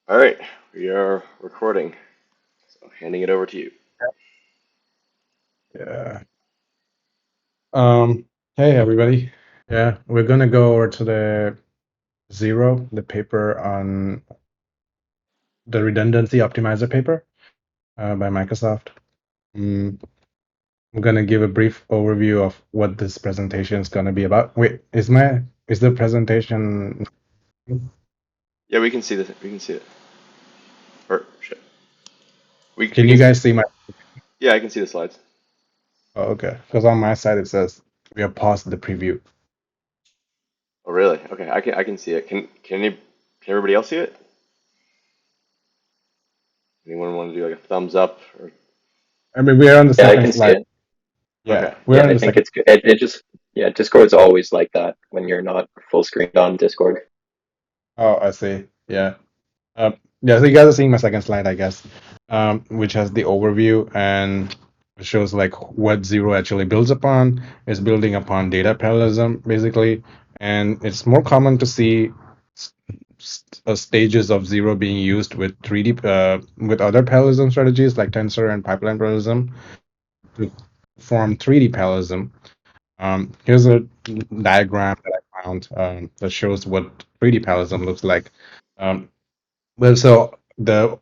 All right, we are recording. So handing it over to you. Yeah. Um, hey everybody. Yeah, we're gonna go over to the ZeRO, the paper on the redundancy optimizer paper by Microsoft. Mm, I'm gonna give a brief overview of what this presentation is gonna be about. Wait, is the presentation? Yeah, we can see this. We can see it. Or shit. We Can can you see. guys see my? Yeah, I can see the slides. Oh, okay. Because on my side it says we have paused the preview. Oh, really? Okay, I can see it. Can everybody else see it? Anyone want to do like a thumbs up or? I mean, we're on the Yeah, I second can see slide. it. Yeah, Okay. we're Yeah, on I the think second. it's good. It just, yeah, Discord's always like that when you're not full screened on Discord. Oh, I see. Yeah. Yeah, so you guys are seeing my second slide, I guess, which has the overview and shows like what ZeRO actually builds upon. It's building upon data parallelism, basically, and it's more common to see stages of ZeRO being used with 3D with other parallelism strategies like tensor and pipeline parallelism to form 3D parallelism. Here's a diagram that I found that shows what 3D parallelism looks like. Well, so the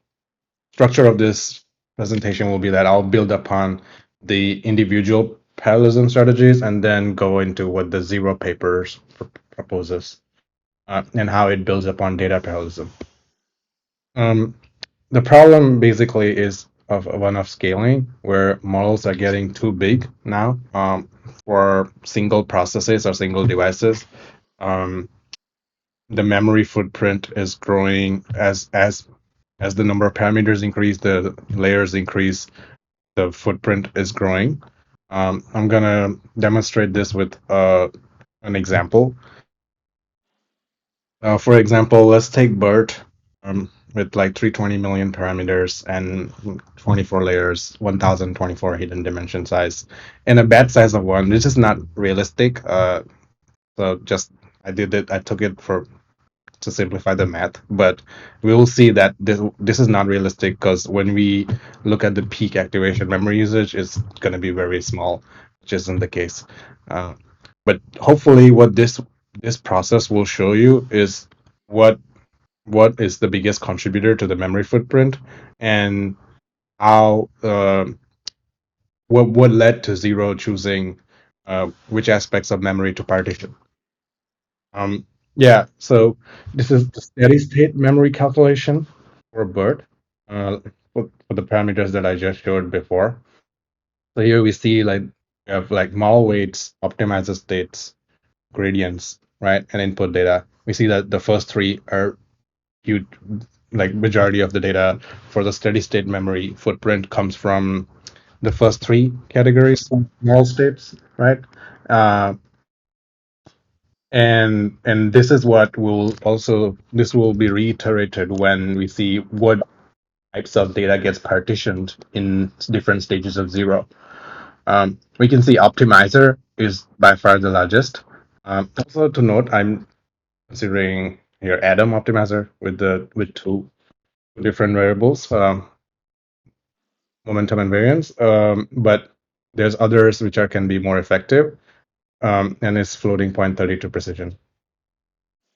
structure of this presentation will be that I'll build upon the individual parallelism strategies and then go into what the ZeRO papers proposes and how it builds upon data parallelism. Um, the problem basically is of one of scaling, where models are getting too big now for single processes or single devices. Um, the memory footprint is growing as the number of parameters increase, the layers increase, the footprint is growing. I'm gonna demonstrate this with an example. For example, let's take BERT with like 320 million parameters and 24 layers, 1024 hidden dimension size, and a batch size of one. This is not realistic. So just I took it for to simplify the math, but we will see that this is not realistic because when we look at the peak activation memory usage, it's going to be very small, which isn't the case. Uh, but hopefully, what this process will show you is what what is the biggest contributor to the memory footprint and how what led to ZeRO choosing which aspects of memory to partition. Um, yeah, so this is the steady state memory calculation for BERT for the parameters that I just showed before. So here we see like we have like model weights, optimizer states, gradients, right, and input data. We see that the first three are huge, like majority of the data for the steady state memory footprint comes from the first three categories, model states, right? Uh, and this is what will also this will be reiterated when we see what types of data gets partitioned in different stages of ZeRO. We can see optimizer is by far the largest. Also to note, I'm considering here Atom optimizer with two different variables, momentum and variance, but there's others which are can be more effective, and it's floating point 32 precision.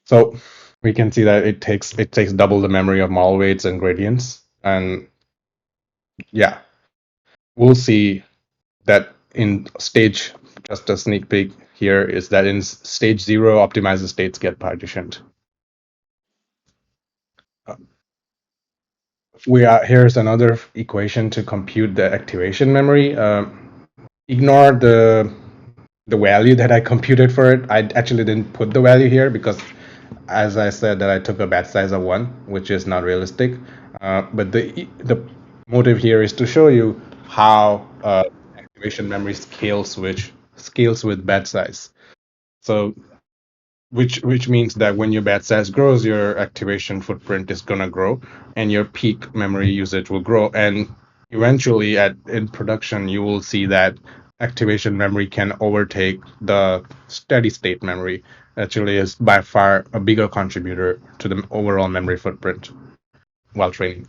So we can see that it takes double the memory of model weights and gradients. And yeah, we'll see that in stage, just a sneak peek here is that in stage ZeRO, optimizer states get partitioned. Uh, here's another equation to compute the activation memory. Ignore the value that I computed for it. I actually didn't put the value here because, as I said, that I took a batch size of one, which is not realistic. But the motive here is to show you how activation memory scales with batch size. So which means that when your batch size grows, your activation footprint is gonna grow, and your peak memory usage will grow, and eventually at in production you will see that activation memory can overtake the steady state memory. Actually is by far a bigger contributor to the overall memory footprint. while training.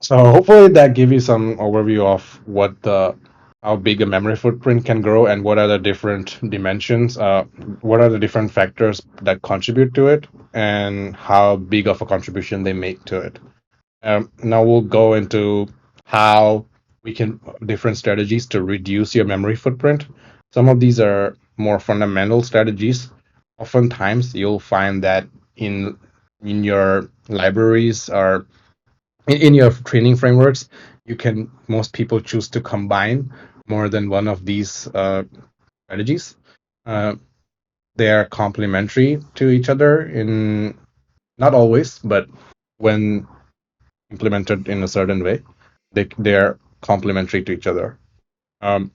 So hopefully that give you some overview of what the how big a memory footprint can grow and what are the different dimensions, what are the different factors that contribute to it, and how big of a contribution they make to it. Now we'll go into how we can different strategies to reduce your memory footprint. Some of these are more fundamental strategies. Oftentimes, you'll find that in in your libraries or in your training frameworks, you can most people choose to combine more than one of these strategies. Uh, they are complementary to each other in not always, but when implemented in a certain way, they are complementary to each other. Um,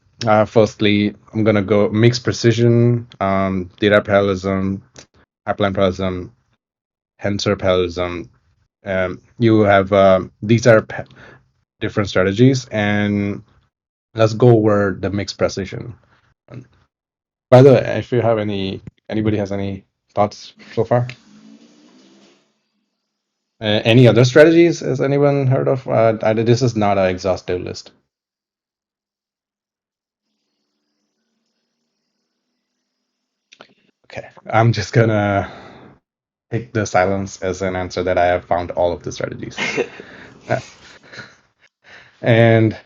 Firstly, I'm gonna go mixed precision, data parallelism, pipeline parallelism, tensor parallelism. You have these are different strategies, and let's go over the mixed precision. By the way, if you have anybody has any thoughts so far? Any other strategies? Has anyone heard of? This is not an exhaustive list. Okay, I'm just gonna take the silence as an answer that I have found all of the strategies. And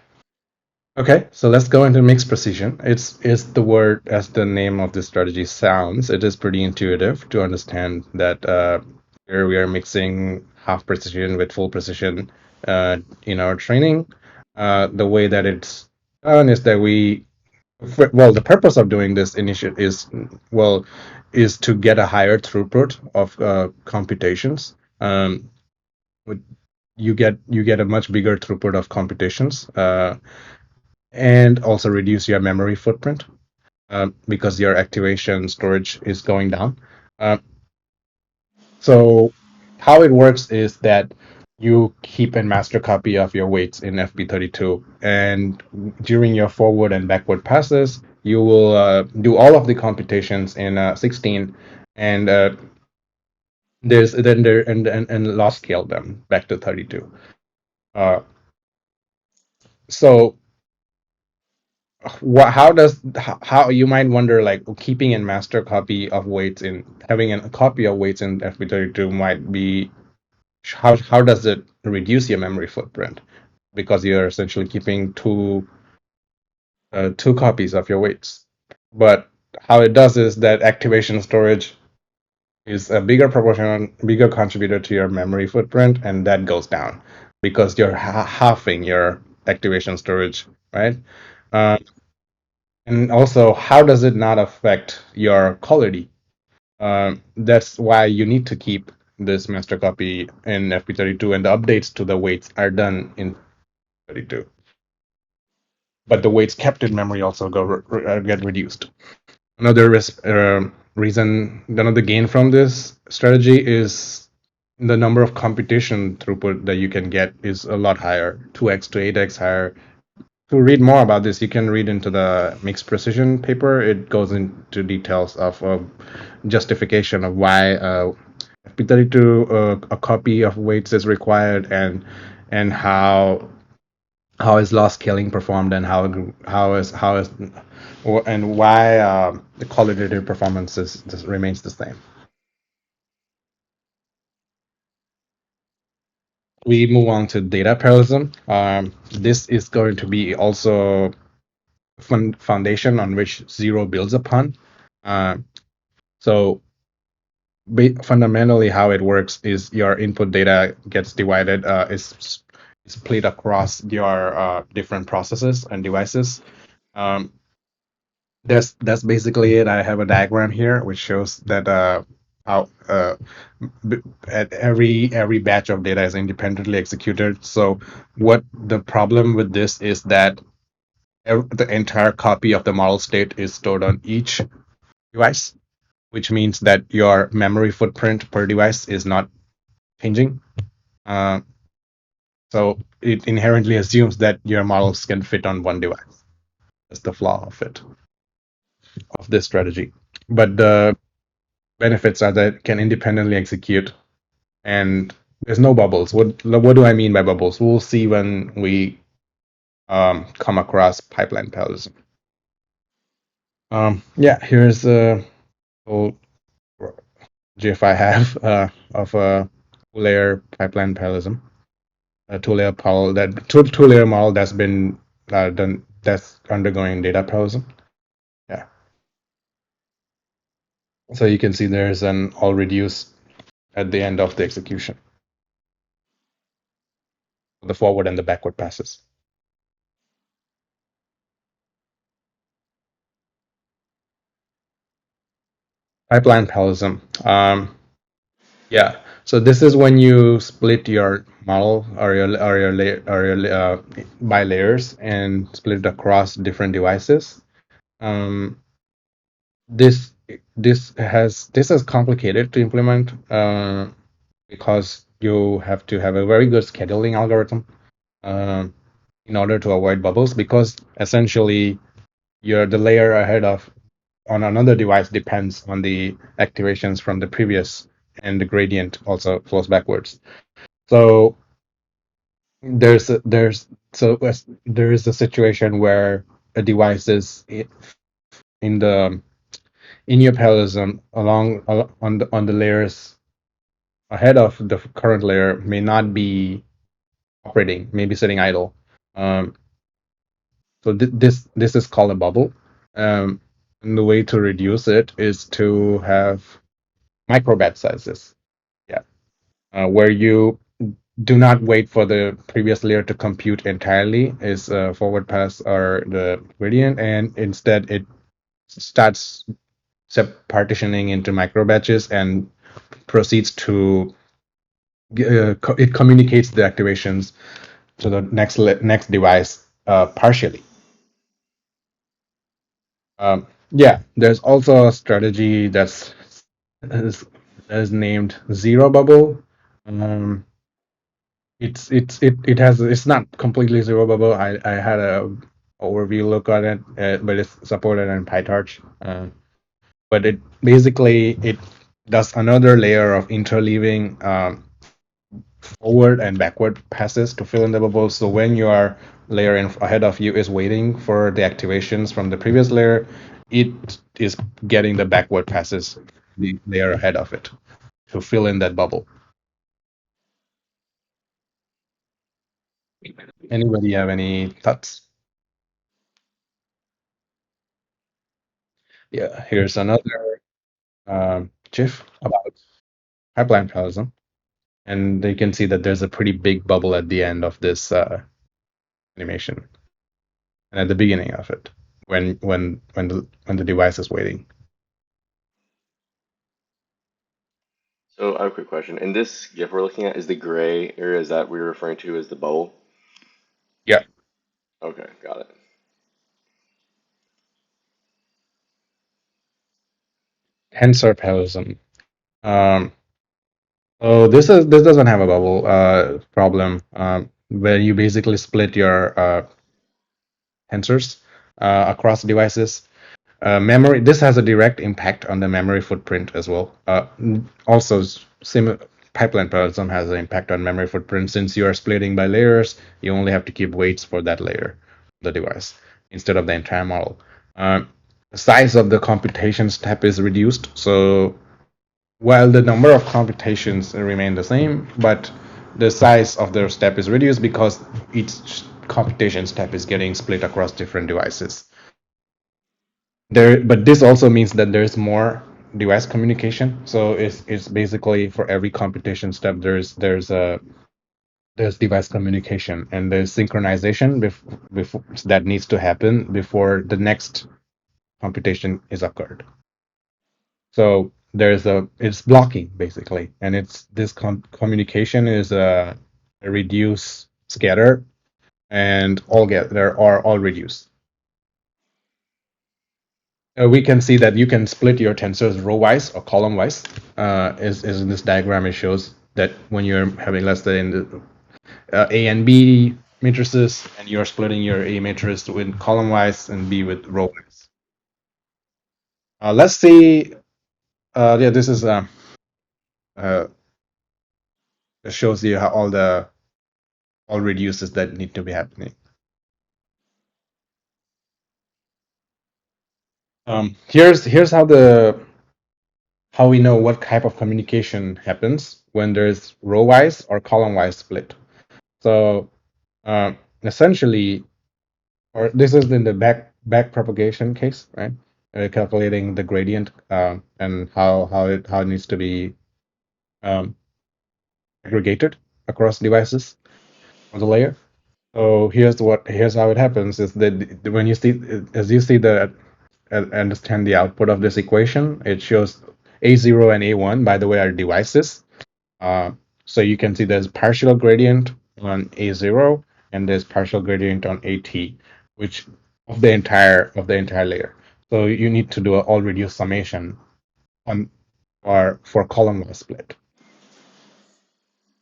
okay, so let's go into mixed precision. It's the word as the name of the strategy sounds. It is pretty intuitive to understand that here we are mixing half precision with full precision in our training. The way that it's done is that well, the purpose of doing this initiative is to get a higher throughput of computations. With- you get a much bigger throughput of computations. And also reduce your memory footprint because your activation storage is going down. Uh, so how it works is that you keep a master copy of your weights in FP32, and during your forward and backward passes, you will do all of the computations in 16, and there's then there and loss scale them back to 32. Uh, so how does how you might wonder, like, keeping a master copy of weights in having a copy of weights in FP32 might be how does it reduce your memory footprint, because you're essentially keeping two copies of your weights. But how it does is that activation storage is a bigger contributor to your memory footprint, and that goes down because you're halving your activation storage, right? uh, And also, how does it not affect your quality? That's why you need to keep this master copy in FP32, and the updates to the weights are done in 32. But the weights kept in memory also get reduced. Another another gain from this strategy is the number of computation throughput that you can get is a lot higher, 2x to 8x higher. To read more about this, you can read into the mixed precision paper. It goes into details of justification of why FP32 a copy of weights is required, and how is loss scaling performed, and how is and why the qualitative performance remains the same. We move on to data parallelism. This is going to be also foundation on which ZeRO builds upon. So fundamentally, how it works is your input data gets divided, is split across your different processes and devices. That's basically it. I have a diagram here which shows that how at every batch of data is independently executed. So what the problem with this is that the entire copy of the model state is stored on each device, which means that your memory footprint per device is not changing. Uh, so it inherently assumes that your models can fit on one device. That's the flaw of this strategy. But the benefits are that it can independently execute and there's no bubbles. What do I mean by bubbles? We'll see when we come across pipeline parallelism. Yeah, here's a whole GIF I have of a two-layer pipeline parallelism, a two-layer model that's been done, that's undergoing data parallelism. Yeah, so you can see there's an all reduced at the end of the execution, the forward and the backward passes. Pipeline parallelism. Yeah. So this is when you split your model or your by layers and split it across different devices. Um, this this is complicated to implement because you have to have a very good scheduling algorithm in order to avoid bubbles, because essentially the layer ahead of on another device depends on the activations from the previous, and the gradient also flows backwards. So there is a situation where a device is in the in your parallelism on the layers ahead of the current layer may not be operating, may be sitting idle. Um, so this is called a bubble. And the way to reduce it is to have micro batch sizes. Yeah, where you do not wait for the previous layer to compute entirely is forward pass or the gradient, and instead it starts partitioning into micro batches and proceeds to it communicates the activations to the next device partially. Yeah, there's also a strategy is named ZeRO bubble. Um, it's not completely zero bubble. I had a overview look on it, but it's supported in PyTorch. But it basically it does another layer of interleaving forward and backward passes to fill in the bubbles. So when your layer ahead of you is waiting for the activations from the previous layer, it is getting the backward passes, the layer ahead of it, to fill in that bubble. Anybody have any thoughts? Yeah, here's another GIF about pipeline parallelism, and you can see that there's a pretty big bubble at the end of this animation, and at the beginning of it, when the device is waiting. So I have a quick question. In this GIF we're looking at, is the gray area is that we're referring to as the bubble? Yeah, Okay, got it. tensor parallelism. Um, so this doesn't have a bubble problem, where you basically split your tensors across devices. Memory. This has a direct impact on the memory footprint as well. Also, pipeline parallelism has an impact on memory footprint. Since you are splitting by layers, you only have to keep weights for that layer, the device, instead of the entire model. The size of the computation step is reduced. So while the number of computations remain the same, but the size of the step is reduced because each computation step is getting split across different devices. But this also means that there's more device communication. So it's basically for every computation step there's device communication, and there's synchronization before that needs to happen before the next computation is occurred. So it's blocking basically, and it's this communication is a reduce scatter, and they're all reduced. We can see that you can split your tensors row-wise or column-wise. Is in this diagram, it shows that when you're having, let's say, in the A and B matrices, and you're splitting your A matrix with column-wise and B with row-wise. Let's see. Yeah, this is It shows you how all reduces that need to be happening. Here's how we know what type of communication happens when there's row-wise or column-wise split. So essentially, or this is in the back propagation case, right? Calculating the gradient and how it needs to be aggregated across devices on the layer. So here's how it happens is that when you see as you see the understand the output of this equation, it shows A0 and A1, by the way, are devices. So you can see there's partial gradient on A0 and there's partial gradient on AT, which of the entire layer. So you need to do an all reduced summation on or for column-wise split.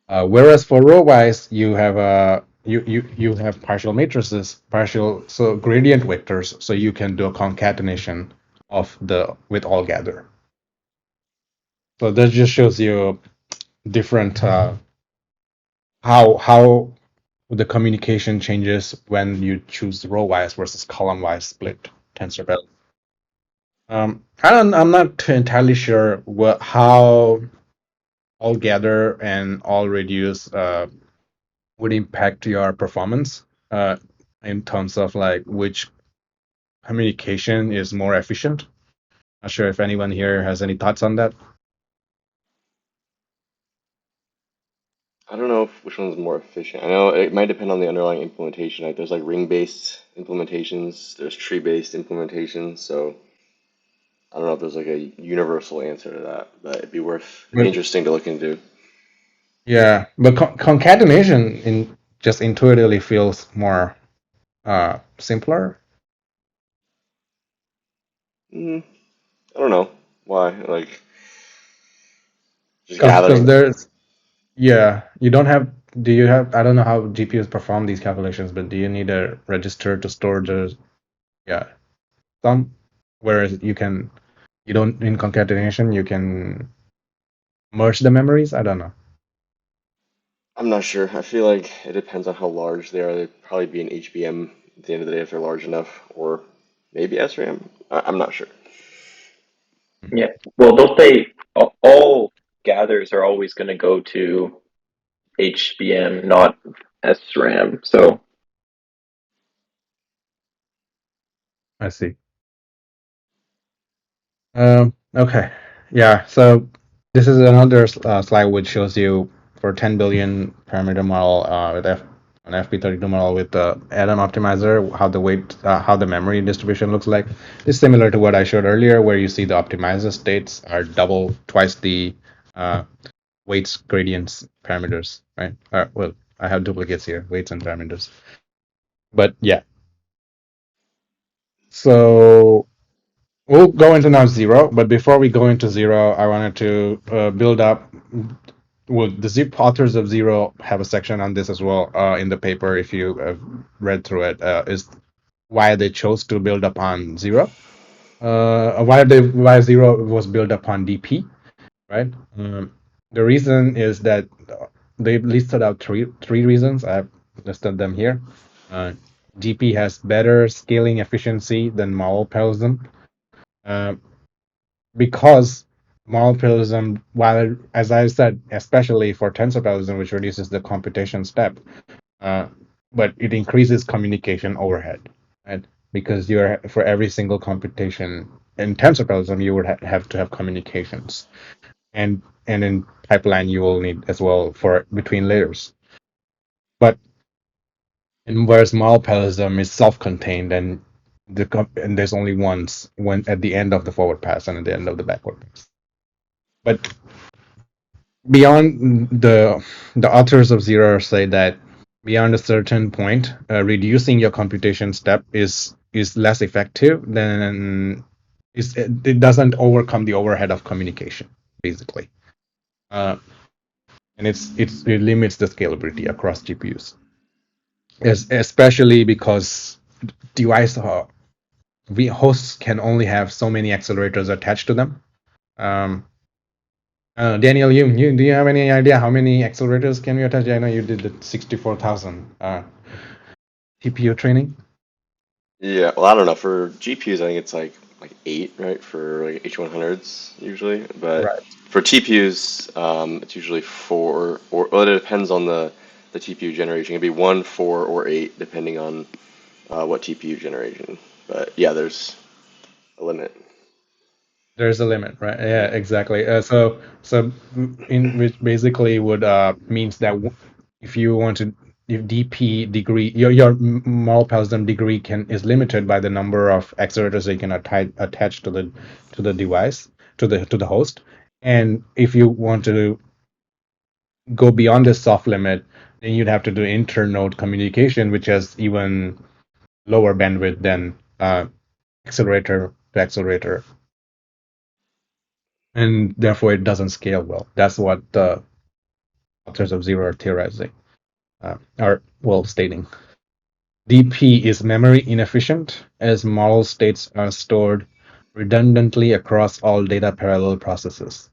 Whereas for row-wise, you have you have partial matrices, so gradient vectors, so you can do a concatenation of the with all gather. So that just shows you different how the communication changes when you choose row-wise versus column-wise split tensor belt. I'm not entirely sure how all gather and all reduce would impact your performance in terms of like which communication is more efficient. Not sure if anyone here has any thoughts on that. I don't know which one's more efficient. I know it might depend on the underlying implementation. Like there's like ring-based implementations, there's tree-based implementations. So I don't know if there's like a universal answer to that, but it'd be But interesting to look into. yeah, but concatenation in just intuitively feels more simpler Mm, I don't know why. Like just because gathering. there's yeah, you don't have do you have I don't know how GPUs perform these calculations, but do you need a register to store the yeah sum? Whereas you don't in concatenation you can merge the memories. I don't know. I'm not sure. I feel like it depends on how large they are. They'd probably be an HBM at the end of the day if they're large enough, or maybe SRAM. I'm not sure. Yeah. Well, don't they all gathers are always going to go to HBM, not SRAM. So I see. Okay. Yeah. So this is another slide which shows you for 10 billion parameter model with an FP32 model with the Atom optimizer, how the memory distribution looks like. It's similar to what I showed earlier, where you see the optimizer states are twice the uh, weights, gradients, parameters, right? Well, I have duplicates here, weights and parameters. But yeah. So we'll go into now ZeRO, but before we go into ZeRO, I wanted to build up. Well, the zip authors of ZeRO have a section on this as well in the paper. If you have read through it, is why they chose to build upon ZeRO. Why ZeRO was built upon DP, right? The reason is that they listed out three reasons. I've listed them here. DP has better scaling efficiency than model parallelism. Because model parallelism, while as I said, especially for tensor parallelism, which reduces the computation step, but it increases communication overhead, right? Because you're for every single computation in tensor parallelism, you would have to have communications, and in pipeline you will need as well for between layers. But whereas model parallelism is self-contained and and there's only once when at the end of the forward pass and at the end of the backward pass. But beyond the authors of ZeRO say that beyond a certain point, reducing your computation step is less effective than it doesn't overcome the overhead of communication basically, uh, and it limits the scalability across GPUs, especially because device hosts can only have so many accelerators attached to them. Um, Daniel, do you have any idea how many accelerators can you attach? I know you did the 64,000 TPU training. Yeah, well, I don't know. For GPUs, I think it's like eight, right? For like H100s usually, but Right. for TPUs, it's usually four, or well, it depends on the TPU generation. It can be one, four, or eight, depending on what TPU generation. But yeah, there's a limit. There's a limit, right? Yeah, exactly. So in which basically would means that if you want to, if DP degree, your model parallelism degree is limited by the number of accelerators that you can attach to the device, to the host. And if you want to go beyond this soft limit, then you'd have to do inter-node communication, which has even lower bandwidth than accelerator to accelerator, and therefore it doesn't scale well. That's what the authors of ZeRO are theorizing, are well stating. DP is memory inefficient as model states are stored redundantly across all data parallel processes.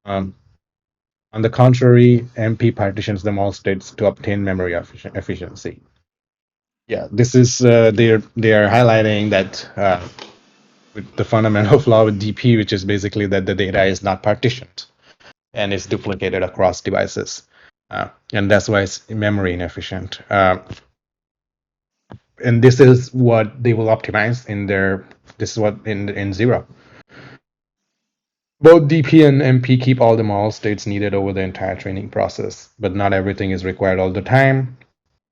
On the contrary, MP partitions the model states to obtain memory efficiency. Yeah, this is they are highlighting that with the fundamental flaw with DP, which is basically that the data is not partitioned and is duplicated across devices, and that's why it's memory inefficient. And this is what they will optimize in their. This is what in ZeRO. Both DP and MP keep all the model states needed over the entire training process, but not everything is required all the time.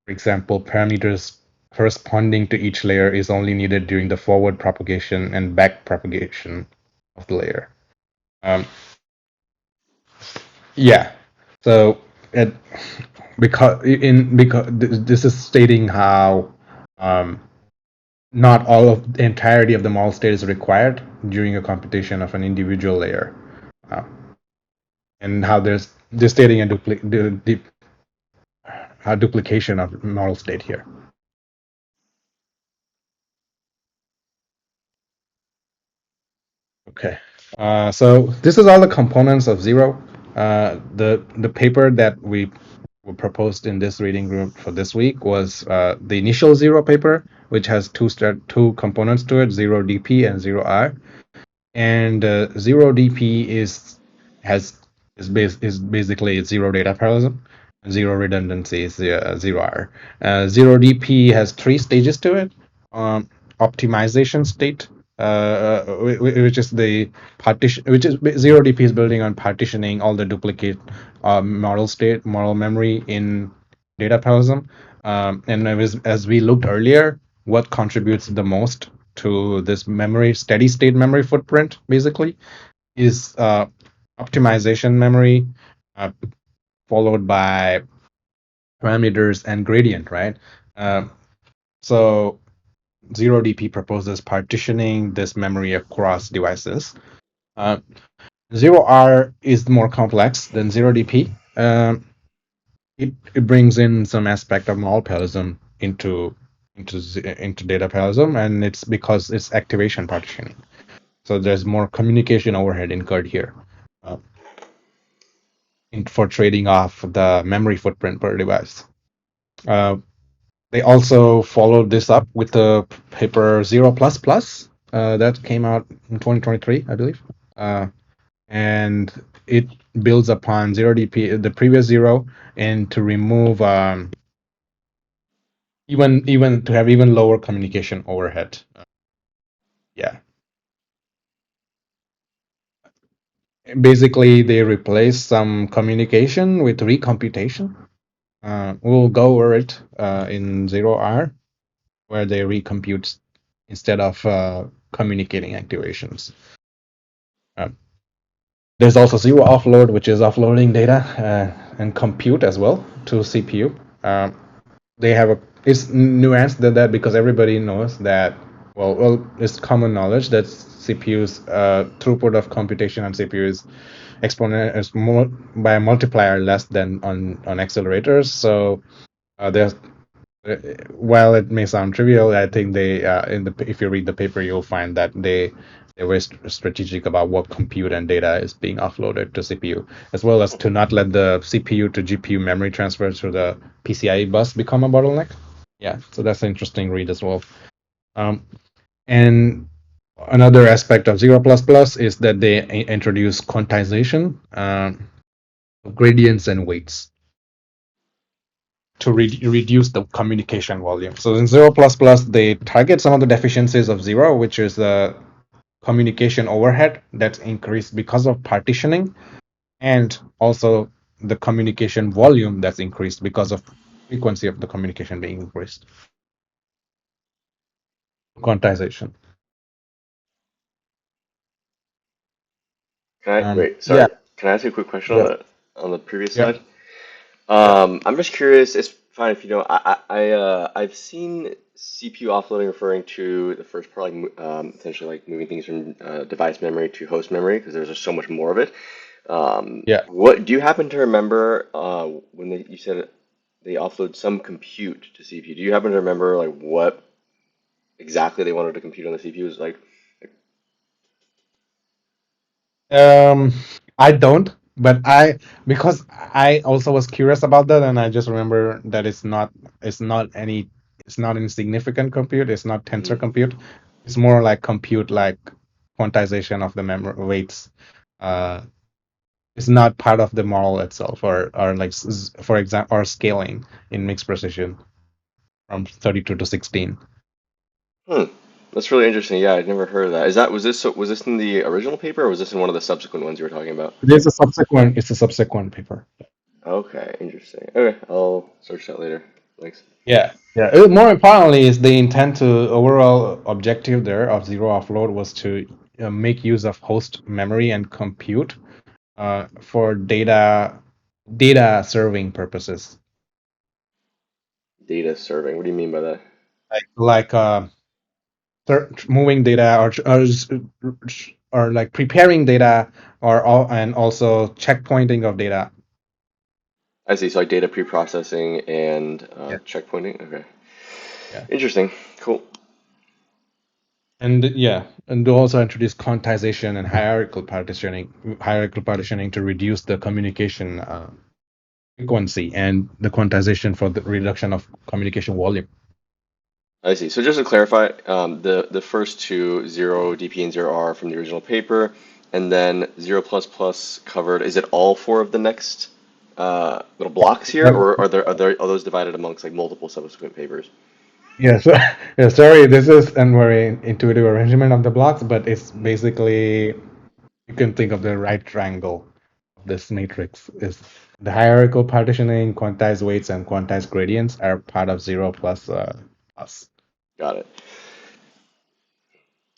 For example, parameters corresponding to each layer is only needed during the forward propagation and back propagation of the layer. Yeah. So it, because this is stating how not all of the entirety of the model state is required during a computation of an individual layer, and how there's stating a duplication of model state here. Okay, so this is all the components of ZeRO. The paper that we proposed in this reading group for this week was the initial ZeRO paper, which has two components to it: ZeRO DP and ZeRO R. And ZeRO DP is basically zero data parallelism. Zero redundancy is ZeRO R. ZeRO DP has three stages to it. Optimization state, which is the partition, which is ZeRO DP is building on partitioning all the duplicate model memory in data parallelism. And as we looked earlier, what contributes the most to this memory steady state memory footprint basically is optimization memory, followed by parameters and gradient, right? So ZeRO DP proposes partitioning this memory across devices. ZeRO R is more complex than ZeRO DP. It brings in some aspect of model parallelism into data parallelism, and it's because it's activation partitioning. So there's more communication overhead incurred here for trading off the memory footprint per device. They also followed this up with the paper ZeRO++, that came out in 2023, I believe. And it builds upon ZeRO DP, the previous ZeRO, and to remove even to have even lower communication overhead. Yeah. Basically, they replace some communication with recomputation. We'll go over it in ZeRO R, where they recompute instead of communicating activations. There's also ZeRO offload, which is offloading data and compute as well to CPU. They have it's nuanced than that because everybody knows that. Well, it's common knowledge that CPU's throughput of computation on CPU is more by a multiplier less than on accelerators. So there's while it may sound trivial, I think they if you read the paper, you'll find that they they're very strategic about what compute and data is being offloaded to CPU, as well as to not let the CPU to GPU memory transfer through the PCIe bus become a bottleneck. Yeah, so that's an interesting read as well. And another aspect of ZeRO++ is that they introduce quantization, gradients, and weights to reduce the communication volume. So in ZeRO++, they target some of the deficiencies of ZeRO, which is the communication overhead that's increased because of partitioning, and also the communication volume that's increased because of frequency of the communication being increased. Quantization. Wait, Yeah. sorry. Can I ask you a quick question Yes. on the previous Yeah. slide? Yeah. I'm just curious. It's fine if you don't. I've seen CPU offloading referring to the first part, like essentially like moving things from device memory to host memory because there's just so much more of it. Yeah. What do you happen to remember when you said they offload some compute to CPU? Do you happen to remember like what exactly they wanted to compute on the CPU? Is like, I don't, but because I also was curious about that, and I just remember that it's not any significant compute. It's not tensor mhm. compute. It's more like compute, like quantization of the memory weights. Uh, it's not part of the model itself, or like for example, or scaling in mixed precision from 32 to 16. Hmm. That's really interesting. Yeah, I'd never heard of that. Was this in the original paper or was this in one of the subsequent ones you were talking about? It's a subsequent paper. Okay, interesting. Okay, I'll search that later. Thanks. Yeah, yeah. More importantly, is the intent to overall objective there of ZeRO offload was to make use of host memory and compute for data serving purposes, Data serving. What do you mean by that? like moving data or like preparing data and also checkpointing of data. I see. So like data pre-processing and Yeah, checkpointing. Okay. yeah. Interesting. Cool. And yeah, and they also introduce quantization and hierarchical partitioning to reduce the communication frequency and the quantization for the reduction of communication volume. I see. So just to clarify, the first two, zero DP and zero R from the original paper, and then zero plus plus covered. Is it all four of the next little blocks here, That- or are those divided amongst like multiple subsequent papers? yeah, so, yeah, sorry, this is a very intuitive arrangement of the blocks, but it's basically, you can think of the right triangle of this matrix is the hierarchical partitioning, quantized weights, and quantized gradients are part of ZeRO plus. Got it.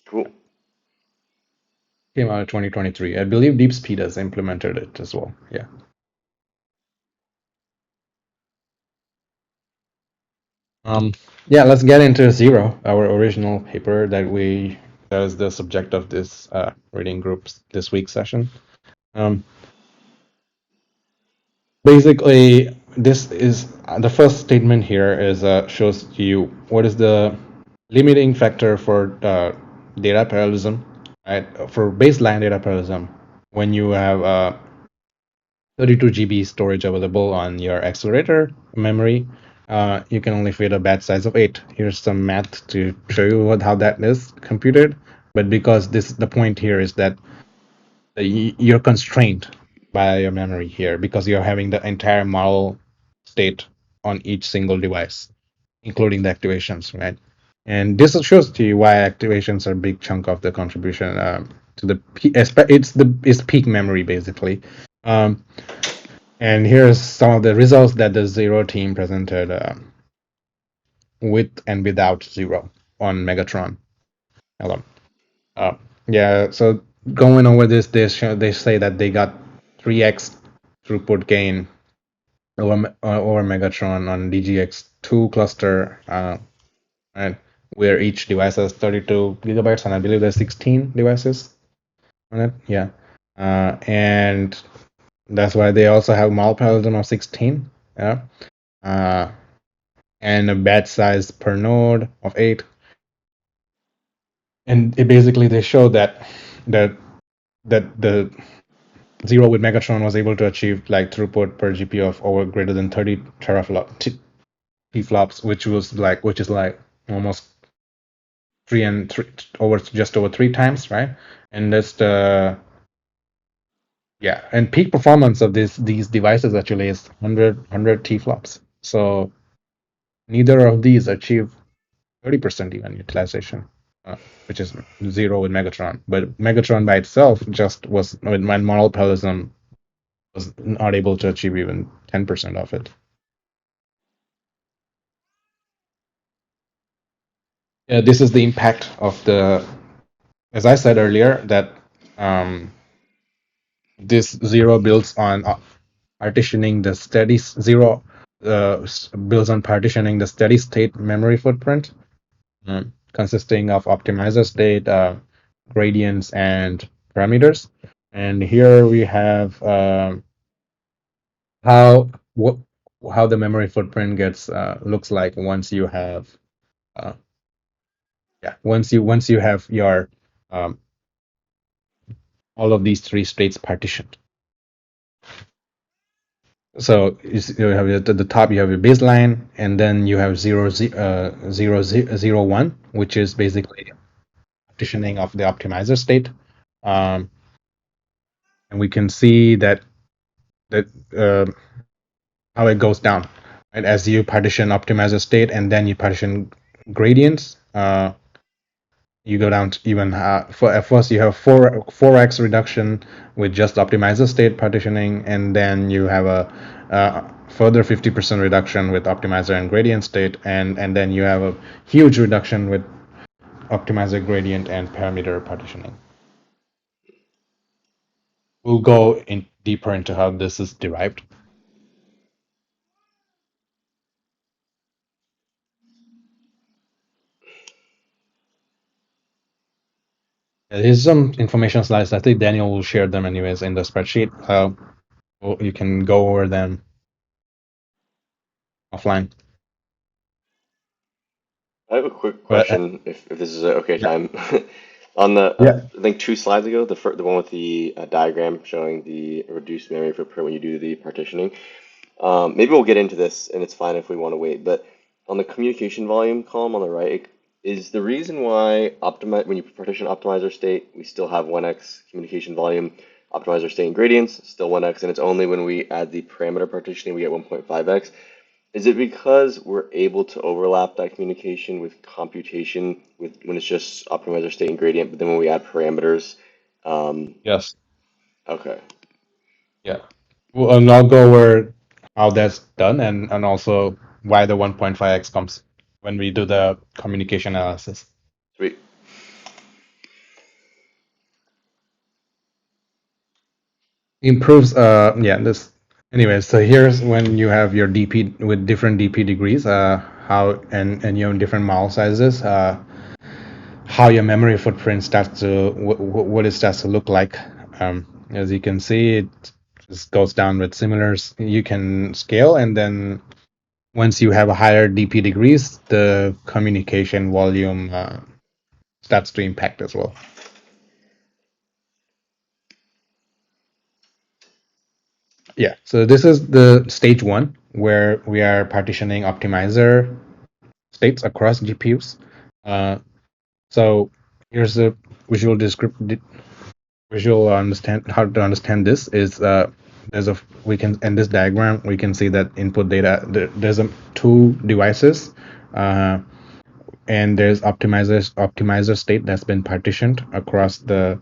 Cool. Came out in 2023. I believe DeepSpeed has implemented it as well. Yeah. Yeah, let's get into ZeRO, our original paper that is the subject of this reading groups this week's session. Basically, this is the first statement here is shows you what is the limiting factor for data parallelism, right? For baseline data parallelism, when you have 32 GB storage available on your accelerator memory, you can only fit a batch size of 8. Here's some math to show you how that is computed. But because the point here is that you're constrained by your memory here because you're having the entire model state on each single device, including the activations, right? And this shows to you why activations are a big chunk of the contribution to the it's peak memory basically. Um, and here's some of the results that the ZeRO team presented with and without ZeRO on Megatron. Hello. Uh, yeah, so going over this, they say that they got 3x throughput gain over Megatron on DGX2 cluster, and where each device has 32 gigabytes, and I believe there's 16 devices on it. Yeah, and that's why they also have multi-parallelism of 16. Yeah, and a batch size per node of 8. and it basically they show that that the ZeRO with Megatron was able to achieve like throughput per GPU of over greater than 30 teraflops, which is like almost just over 3 times, right? And that's the and peak performance of these devices actually is 100 T-flops. So neither of these achieve 30% even utilization, which is ZeRO with Megatron. But Megatron by itself just was with my model parallelism was not able to achieve even 10% of it. This is the impact of as I said earlier, that this ZeRO builds on partitioning the steady ZeRO builds on partitioning the steady state memory footprint, consisting of optimizer state, gradients, and parameters. And here we have how the memory footprint looks like once you have once you have your all of these three states partitioned. So you have at the top you have your baseline, and then you have 0, 1, which is basically partitioning of the optimizer state, and we can see that uh, how it goes down, right? As you partition optimizer state and then you partition gradients, you go down to even for at first you have 4x reduction with just optimizer state partitioning, and then you have a further 50% reduction with optimizer and gradient state, and then you have a huge reduction with optimizer gradient and parameter partitioning. We'll go in deeper into how this is derived. Here's some information slides. I think Daniel will share them anyways in the spreadsheet. You can go over them offline. I have a quick But question, if this is a okay yeah, time. On the, yeah, I think 2 slides ago, the one with the diagram showing the reduced memory footprint when you do the partitioning. Maybe we'll get into this, and it's fine if we want to wait. But on the communication volume column on the right, is the reason why when you partition optimizer state, we still have 1x communication volume, optimizer state and gradients, still 1x, and it's only when we add the parameter partitioning we get 1.5x. Is it because we're able to overlap that communication with computation when it's just optimizer state and gradient, but then when we add parameters, yes, okay. yeah. Well, and I'll go over how that's done, and also why the 1.5x comes when we do the communication analysis. Sweet. Improves this anyway. So here's when you have your DP with different DP degrees, how and you have different model sizes, how your memory footprint starts to what it starts to look like. As you can see, it just goes down with similars. You can scale, and then once you have a higher DP degrees, the communication volume starts to impact as well. Yeah, so this is the stage 1 where we are partitioning optimizer states across GPUs. So here's a visual understand how to understand this is we can in this diagram we can see that input data there's two devices, and there's optimizer state that's been partitioned across the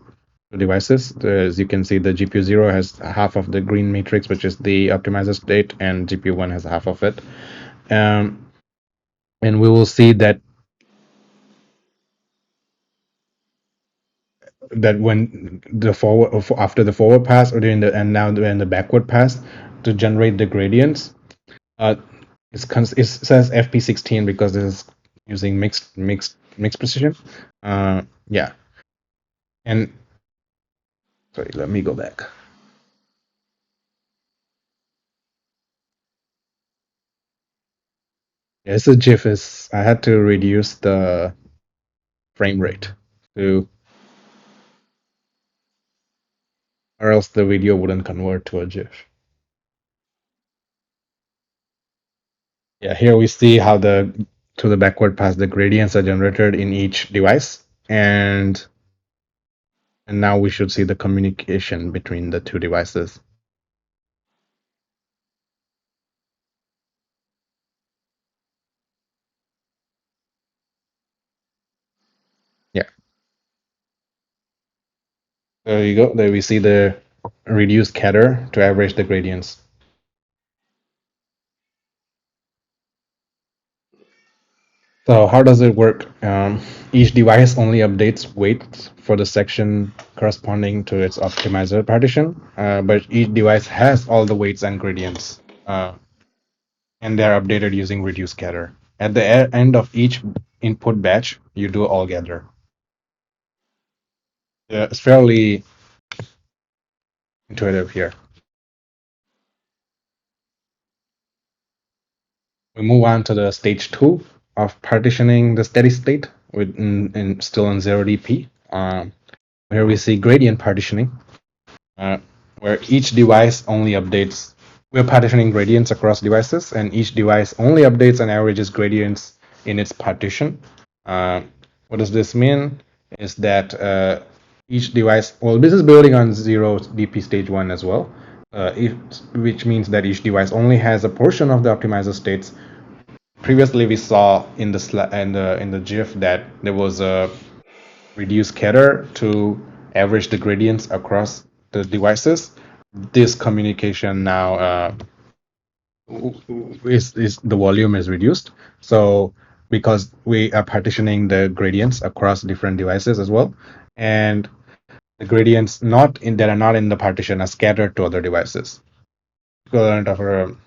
devices. As you can see, the GPU 0 has half of the green matrix, which is the optimizer state, and GPU 1 has half of it. And we will see that when the after the forward pass or during the and now in the backward pass to generate the gradients, it says FP16 because this is using mixed precision. Yeah, and sorry, let me go back. Yeah, this is GIF. I had to reduce the frame rate. to, or else the video wouldn't convert to a GIF. Yeah, here we see how to the backward pass the gradients are generated in each device, and now we should see the communication between the two devices. Yeah, there you go. There we see the reduced scatter to average the gradients. So how does it work? Each device only updates weights for the section corresponding to its optimizer partition, but each device has all the weights and gradients, and they are updated using reduced scatter. At the end of each input batch, you do all gather. It's fairly intuitive here. We move on to the stage 2 of partitioning the steady state still in 0DP. Here we see gradient partitioning, where each device only updates. We're partitioning gradients across devices, and each device only updates and averages gradients in its partition. What does this mean? Is that each device, well, this is building on ZeRO DP stage 1 as well, which means that each device only has a portion of the optimizer states. Previously, we saw in the GIF that there was a reduced scatter to average the gradients across the devices. This communication now is the volume is reduced. So because we are partitioning the gradients across different devices as well, and the gradients that are not in the partition are scattered to other devices. Equivalent of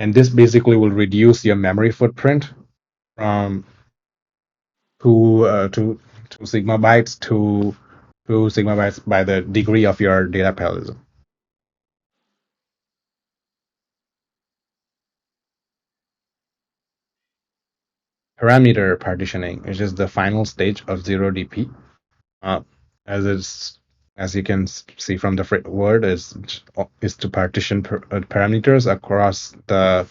and this basically will reduce your memory footprint from two sigma bytes to 2 sigma bytes by the degree of your data parallelism. Parameter partitioning, which is the final stage of 0DP. As you can see from the word, is to partition parameters across the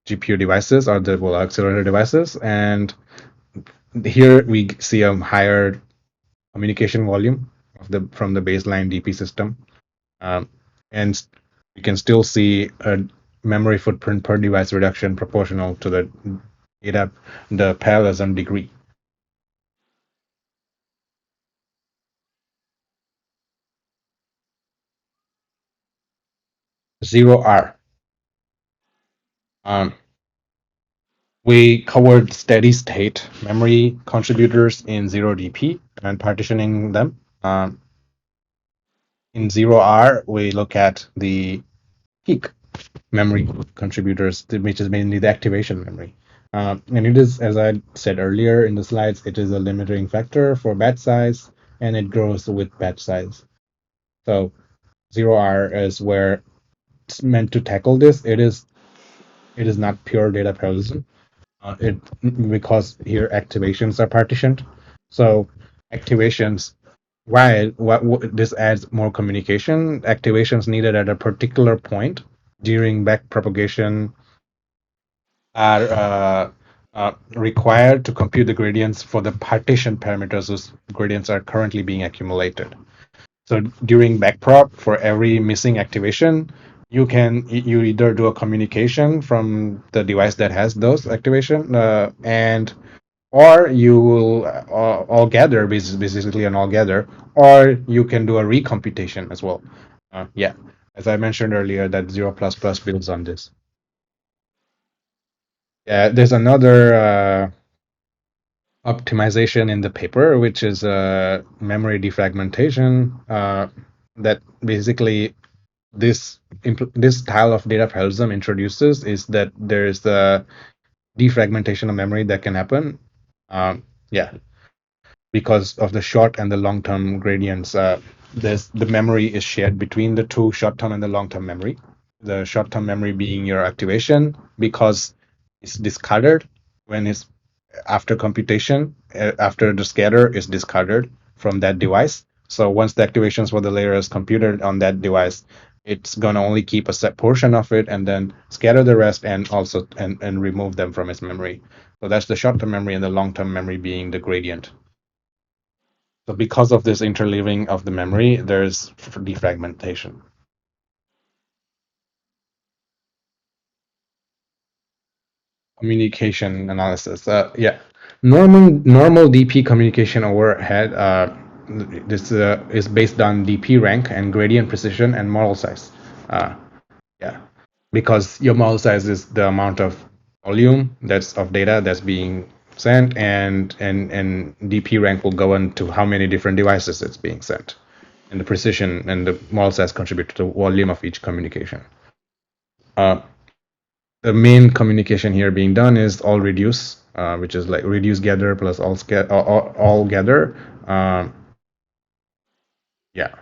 GPU devices or the accelerator devices, and here we see a higher communication volume from the baseline DP system, and you can still see a memory footprint per device reduction proportional to the parallelism degree. ZeRO. We covered steady state memory contributors in 0DP and partitioning them. In 0R, we look at the peak memory contributors, which is mainly the activation memory. And it is, as I said earlier in the slides, it is a limiting factor for batch size, and it grows with batch size. So 0R is where it's meant to tackle this. It is not pure data parallelism. Because here activations are partitioned. So activations, what this adds more communication. Activations needed at a particular point during backpropagation are required to compute the gradients for the partition parameters whose gradients are currently being accumulated. So during backprop, for every missing activation, you either do a communication from the device that has those activation, or you will all gather, basically an all gather, or you can do a recomputation as well. As I mentioned earlier, that 0++ builds on this. Yeah, there's another optimization in the paper, which is memory defragmentation. That basically this style of data parallelism introduces is that there is the defragmentation of memory that can happen. Because of the short and the long-term gradients. The memory is shared between the two short-term and the long-term memory. The short-term memory being your activation, because it's discarded when it's after computation, after the scatter is discarded from that device. So once the activations for the layer is computed on that device, it's gonna only keep a set portion of it and then scatter the rest and also and remove them from its memory. So that's the short-term memory, and the long-term memory being the gradient. So because of this interleaving of the memory, there's defragmentation. Communication analysis. Yeah, normal DP communication overhead. This is based on DP rank and gradient precision and model size. Yeah, because your model size is the amount of volume that's of data that's being sent, and DP rank will govern to how many different devices it's being sent, and the precision and the model size contribute to the volume of each communication. The main communication here being done is all reduce, which is like reduce gather plus all gather. Yeah.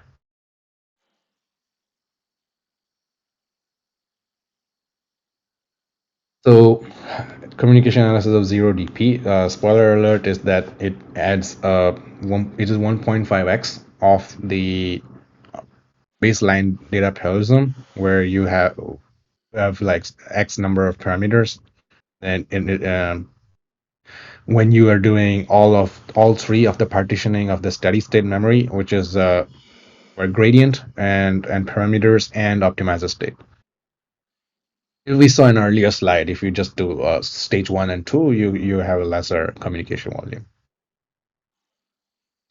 So communication analysis of ZeRO DP. Spoiler alert is that it adds it is 1.5x of the baseline data parallelism, where you have like x number of parameters, and when you are doing all three of the partitioning of the steady state memory, which is where gradient and parameters and optimizer state. We saw in an earlier slide, if you just do stage 1 and 2, you have a lesser communication volume.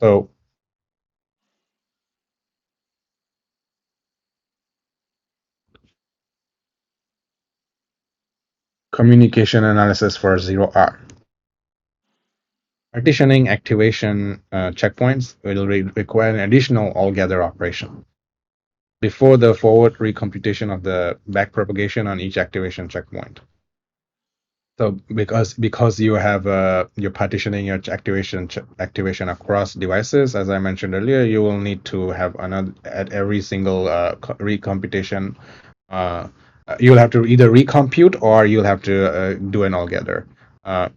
So communication analysis for ZeRO-R. Partitioning activation checkpoints will require an additional all-gather operation before the forward recomputation of the backpropagation on each activation checkpoint. So because you have you're partitioning your activation across devices, as I mentioned earlier, you will need to have another at every single recomputation. You'll have to either recompute or you'll have to do an all-gather. Yeah,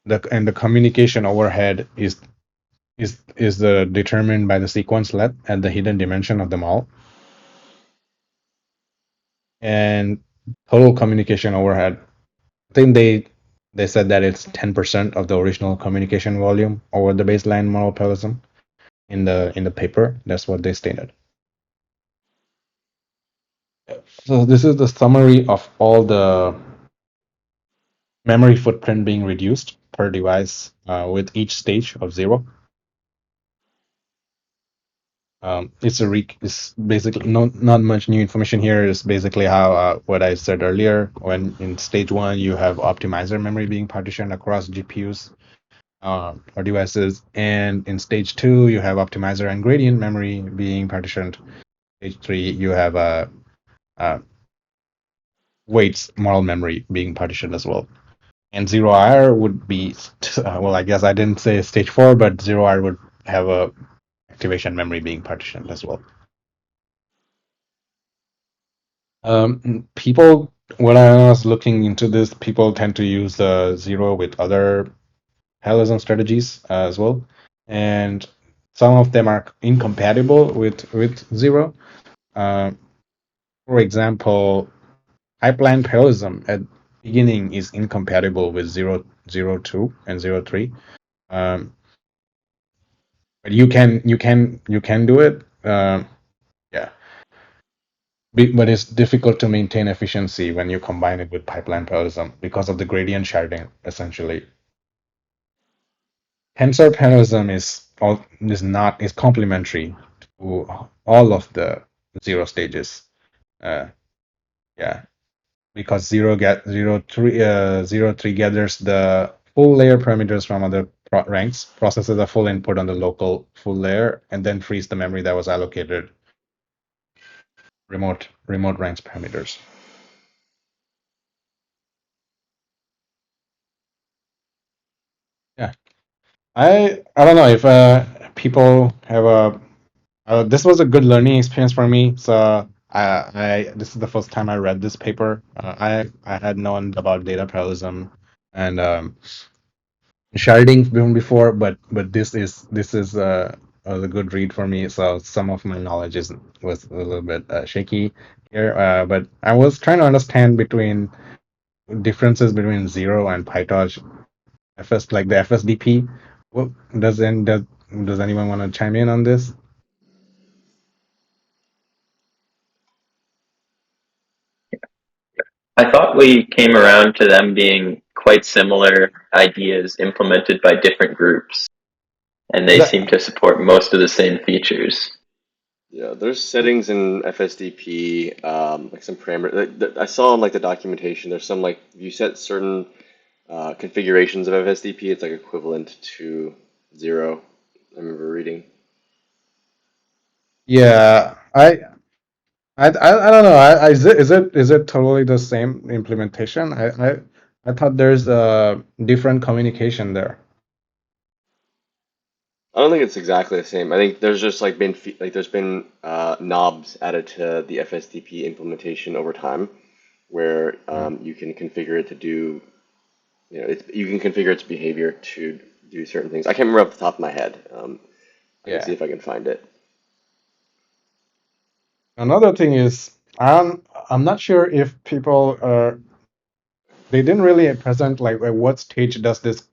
the communication overhead is determined by the sequence let at the hidden dimension of the mall, and total communication overhead. I think they said that it's 10% of the original communication volume over the baseline model parallelism in the paper. That's what they stated. So this is the summary of all the memory footprint being reduced per device with each stage of ZeRO. It's basically not much new information here. It's basically how what I said earlier. When in stage 1 you have optimizer memory being partitioned across GPUs or devices, and in stage 2 you have optimizer and gradient memory being partitioned. Stage 3 you have weights model memory being partitioned as well. And ZeRO-R would be well, I guess I didn't say stage 4, but ZeRO-R would have a activation memory being partitioned as well. People, when I was looking into this, people tend to use the ZeRO with other parallelism strategies as well, and some of them are incompatible with ZeRO. For example, pipeline parallelism at beginning is incompatible with 0.02 and 0.3. But you can do it. Yeah. But it's difficult to maintain efficiency when you combine it with pipeline parallelism because of the gradient sharding, essentially. Tensor parallelism is complementary to all of the ZeRO stages. Yeah, because zero three gathers the full layer parameters from other ranks, processes the full input on the local full layer, and then frees the memory that was allocated remote ranks parameters. Yeah, I don't know if people have a this was a good learning experience for me. So I this is the first time I read this paper. I had known about data parallelism and sharding from before, but this is a good read for me. So some of my knowledge is was a little bit shaky here, but I was trying to understand between differences between ZeRO and PyTorch FS, like the FSDP. What does anyone want to chime in on this? I thought we came around to them being quite similar ideas implemented by different groups, and they seem That to support most of the same features. Yeah, there's settings in FSDP, like some parameter. I saw in like the documentation. There's some like if you set certain configurations of FSDP, it's like equivalent to ZeRO. I remember reading. yeah, I don't know. Is it totally the same implementation? I thought there's a different communication there. I don't think it's exactly the same. I think there's just like been there's been knobs added to the FSDP implementation over time, where Mm. you can configure it to do, you can configure its behavior to do certain things. I can't remember off the top of my head. I can see Yeah. if I can find it. Another thing is I'm not sure if people are they didn't really present like at what stage does this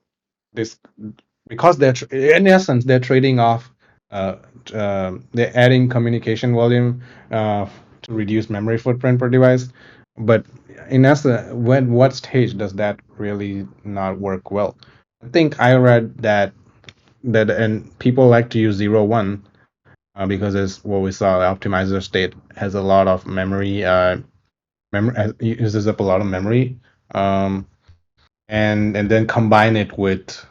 because in essence they're trading off uh, they're adding communication volume to reduce memory footprint per device, but in essence when what stage does that really not work well? I think I read that and people like to use 0 1 because it's what we saw, the optimizer state has a lot of memory uses up a lot of memory, um, and then combine it with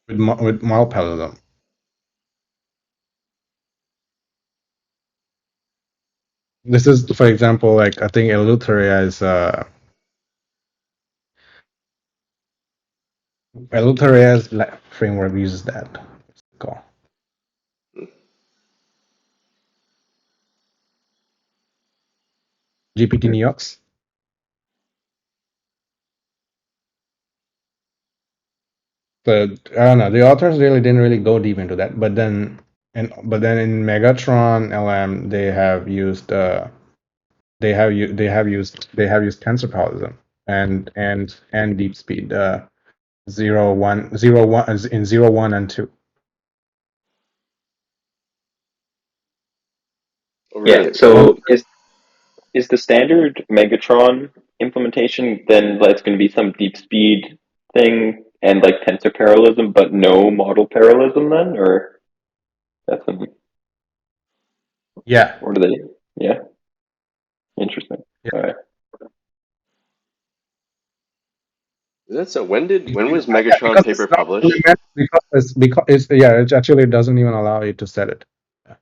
multiparallelism. This is, for example, like I think Eleutheria's framework uses that. What's it called? GPT Neox. But I don't know. The authors really didn't really go deep into that. But then in Megatron LM they have used tensor parallelism and deep speed 0 1 Oh, Yeah, really? and 2. so is the standard Megatron implementation then like it's going to be some deep speed thing and like tensor parallelism, but no model parallelism then, or that's an, Yeah. or do they? Yeah, interesting. Yeah. All right. Is that so? When was Yeah, Megatron because it's paper not really published? meant because it's yeah, it actually doesn't even allow you to set it. Yeah,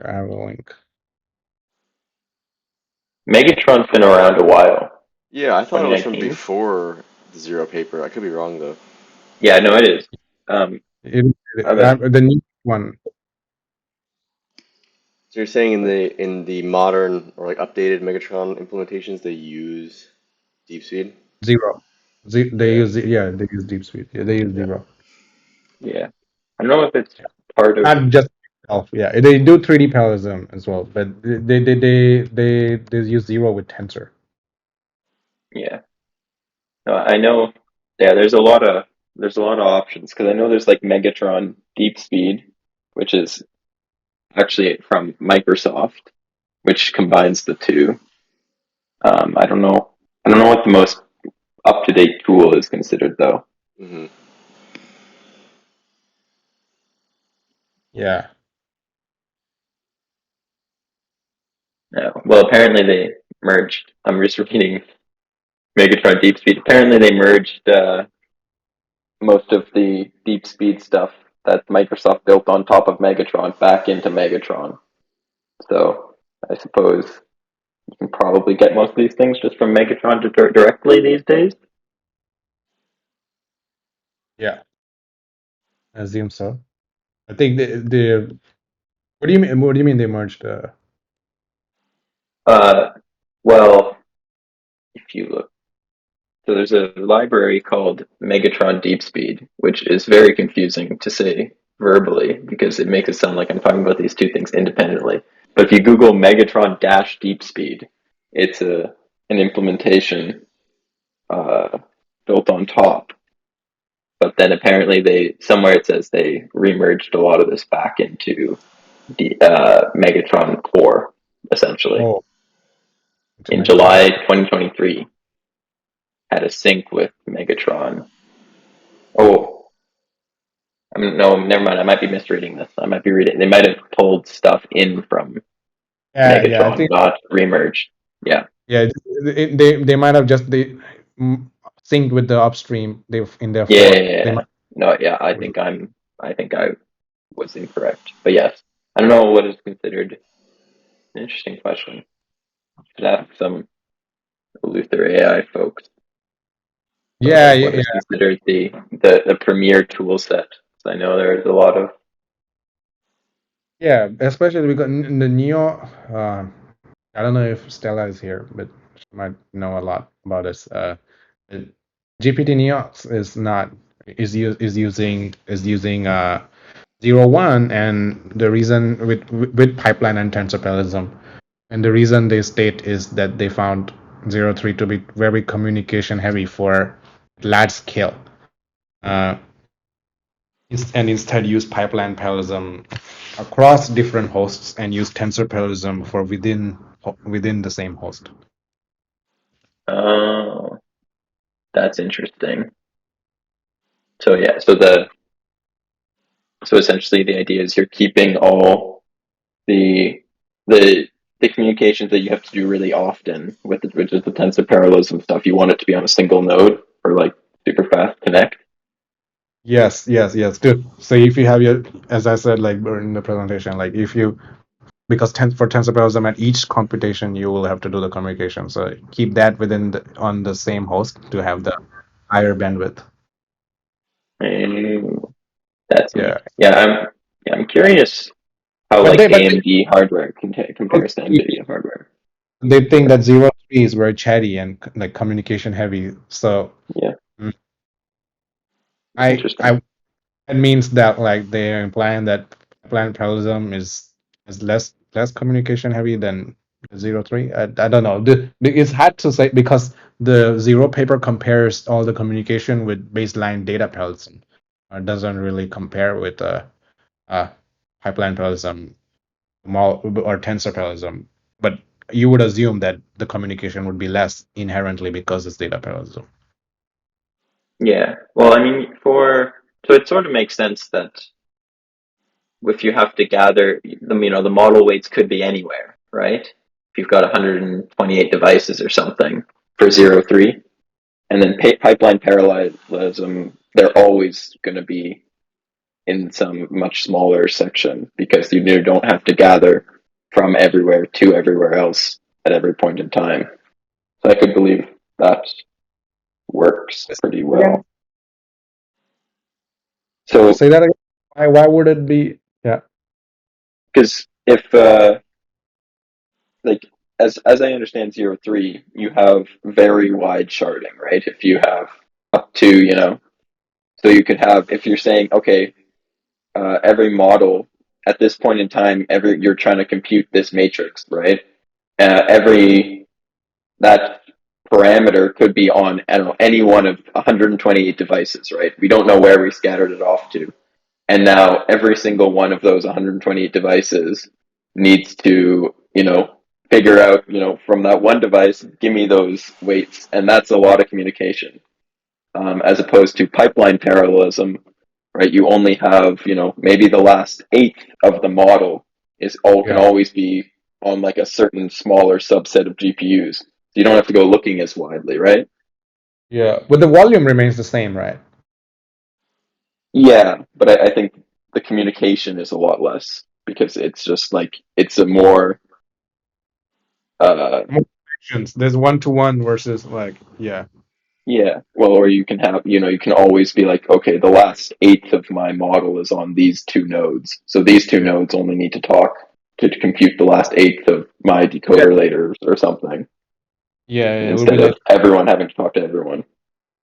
I have a link. Megatron's been around a while. Yeah, I thought it was from 2019. before the ZeRO paper. I could be wrong though. Yeah, no, it is. Um, but The new one, So you're saying in the modern or like updated Megatron implementations they use deep speed? ZeRO. Yeah, They use deep speed. Yeah, they use yeah. ZeRO. yeah, I don't know if it's Yeah. part of. Not just itself. Yeah, they do 3D parallelism as well, but they use ZeRO with tensor. Yeah, no, I know. Yeah, there's a lot of options because I know there's like Megatron Deep Speed, which is actually from Microsoft, which combines the two. I don't know. I don't know what the most up to date tool is considered though. Hmm. Yeah. Yeah. Well, apparently they merged. I'm just reading Megatron Deep Speed. Apparently they merged most of the Deep Speed stuff that Microsoft built on top of Megatron back into Megatron. So I suppose you can probably get most of these things just from Megatron directly these days. Yeah. I assume so. I think the what do you mean? What do you mean they merged? Uh, well, if you look. So there's a library called Megatron Deep Speed, which is very confusing to say verbally because it makes it sound like I'm talking about these two things independently. But if you Google Megatron dash Deep Speed, it's an implementation built on top. But then apparently somewhere it says they remerged a lot of this back into the Megatron core, essentially. Oh, it's In Megatron. July 2023, had a sync with Megatron. Oh, no, never mind. I might be misreading this. I might be reading. They might have pulled stuff in from Yeah, I Megatron, think not remerged. Yeah, they might have just synced with the upstream. They in their yeah, fork. yeah, They yeah. might. No, yeah. I think I was incorrect. But yes, I don't know what is considered an interesting question. Should ask some Luther AI folks Yeah, what yeah, is considered the premier tool set. So I know there's a lot of. yeah. Especially because in the Neo. I don't know if Stella is here, but she might know a lot about this. it- GPT Neo is using zero one, and the reason with pipeline and tensor parallelism, and the reason they state is that they found 03 to be very communication heavy for large scale, uh, and instead use pipeline parallelism across different hosts and use tensor parallelism for within the same host. Oh, that's interesting. So yeah, so essentially the idea is you're keeping all the the the communications that you have to do really often with which is the tensor parallelism stuff. You want it to be on a single node for like super fast connect. Yes, yes, yes. So if you have as I said, like in the presentation, like if you because for tensor parallelism at each computation you will have to do the communication. So keep that on the same host to have the higher bandwidth. And that's Yeah, neat. I'm curious how but like they but AMD hardware compares to they, NVIDIA hardware. they think that 03 is very chatty and like communication heavy. So Yeah, mm, I interesting. it means that like they're implying that pipeline parallelism is less communication heavy than 03. I don't know. It's hard to say because the zero paper compares all the communication with baseline data parallelism. It doesn't really compare with uh, pipeline parallelism or tensor parallelism. But you would assume that the communication would be less inherently because it's data parallelism. Yeah. Well, I mean, so it sort of makes sense that if you have to gather, the model weights could be anywhere, right? If you've got 128 devices or something for 03, and then pipeline parallelism, they're always going to be in some much smaller section because you don't have to gather from everywhere to everywhere else at every point in time. So I could believe that works pretty Again, well. So, say that again. Why would it be? Yeah. because if like as I understand 03, you have very wide sharding, right? If you have up to, so you could have if you're saying okay, every model at this point in time, you're trying to compute this matrix, right? Every that parameter could be on I don't know any one of 128 devices, right? We don't know where we scattered it off to, and now every single one of those 128 devices needs to figure out from that one device, give me those weights, and that's a lot of communication. As opposed to pipeline parallelism, right? You only have maybe the last eighth of the model can Yeah. always be on like a certain smaller subset of GPUs. So you don't have to go looking as widely, right? Yeah. But the volume remains the same, right? Yeah, but I think the communication is a lot less because it's just like it's a more uh More connections. There's one to one versus like yeah. yeah, well, or you can have you can always be like, okay, the last eighth of my model is on these two nodes, so these two nodes only need to talk to compute the last eighth of my Yeah. decoder later or something. Yeah, it would be instead of like everyone having to talk to everyone.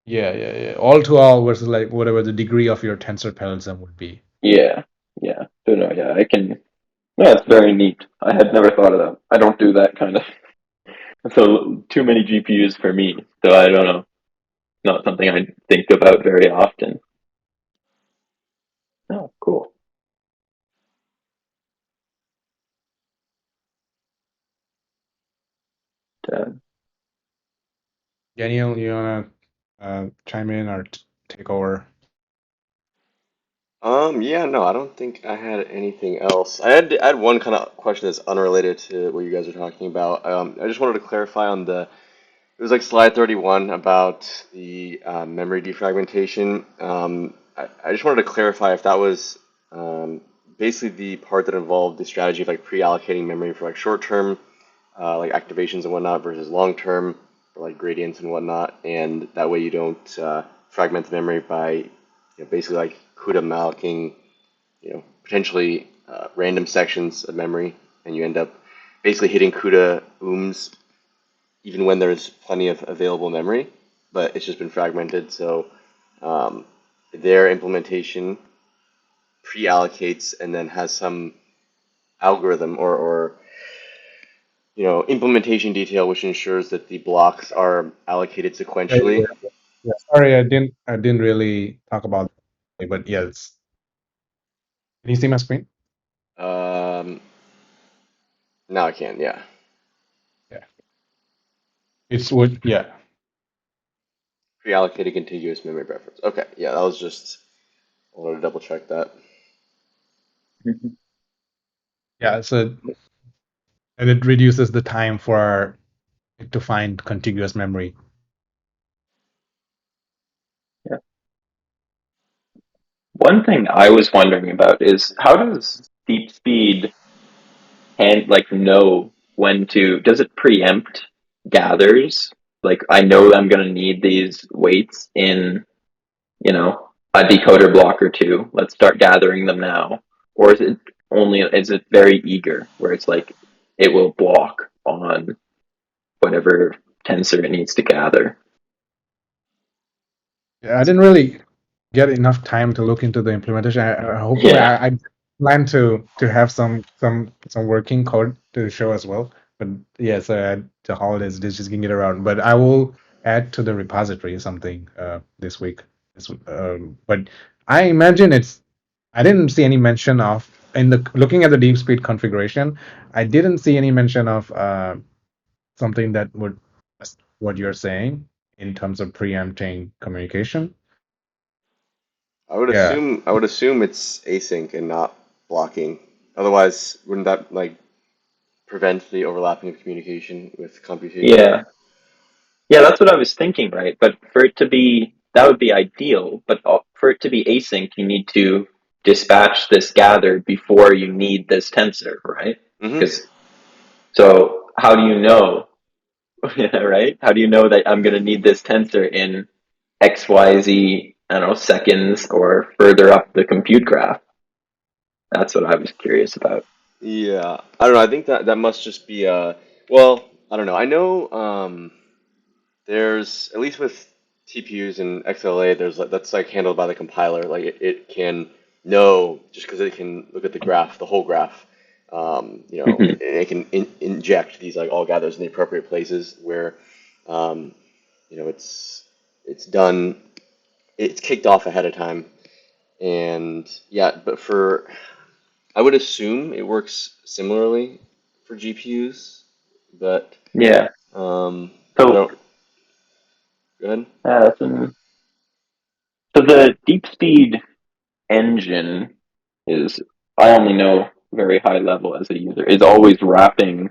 yeah. All to all versus like whatever the degree of your tensor parallelism would be. Yeah, yeah. So no, yeah, I can. Yeah, it's very neat. I had never thought of that. I don't do that kind of. So too many GPUs for me. So I don't know. Not something I think about very often. Oh, cool. Uh, Daniel, you wanna chime in or take over? Yeah, no, I don't think I had anything else. I had one kind of question that's unrelated to what you guys are talking about. I just wanted to clarify on it was like slide 31 about the memory defragmentation. I just wanted to clarify if that was basically the part that involved the strategy of like pre-allocating memory for like short-term like activations and whatnot versus long-term for like gradients and whatnot, and that way you don't fragment the memory by basically like CUDA malloking potentially random sections of memory, and you end up basically hitting CUDA ooms even when there's plenty of available memory, but it's just been fragmented. So um, their implementation pre-allocates and then has some algorithm or implementation detail which ensures that the blocks are allocated Yeah, sequentially. yeah. Sorry, I didn't really talk about it, but yes. Can you see my screen? Um, Now I can, yeah. Yeah. It's what yeah. Pre-allocated contiguous memory preference. Okay, yeah, that was just I wanted to double check that. Yeah, so and it reduces the time for it to find contiguous memory. yeah. One thing I was wondering about is how does deep speed and like know when to? Does it preempt gathers? Like I know I'm gonna need these weights in a decoder block or two. Let's start gathering them now. Or is it very eager where it's like it will block on whatever tensor it needs to gather? Yeah, I didn't really get enough time to look into the implementation. Hopefully, Yeah. I plan to have some working code to show as well. But yes, the holidays this just can get around. But I will add to the repository something this week. But I imagine it's. I didn't see any mention of in the looking at the deep speed configuration. I didn't see any mention of something that would what you're saying in terms of preempting communication. Yeah. I would assume it's async and not blocking. Otherwise, wouldn't that like prevent the overlapping of communication with computation? Yeah. Yeah, that's what I was thinking, right? But for it to be, that would be ideal. But for it to be async, you need to dispatch this gather before you need this tensor, right? Mm-hmm. Because so how do you know, yeah, right? How do you know that I'm going to need this tensor in X, Y, Z, I don't know, seconds or further up the compute graph? That's what I was curious about. Yeah, I don't know. I think that must just be well, I don't know. I know there's at least with TPUs and XLA, there's that's like handled by the compiler. Like it can know just because it can look at the graph, the whole graph. Hmm. It can inject these like all gathers in the appropriate places where um, it's done. It's kicked off ahead of time, and yeah. But for I would assume it works similarly for GPUs, but Yeah. I So, don't. Go ahead. so the deep speed engine is, I only know very high level as a user, is always wrapping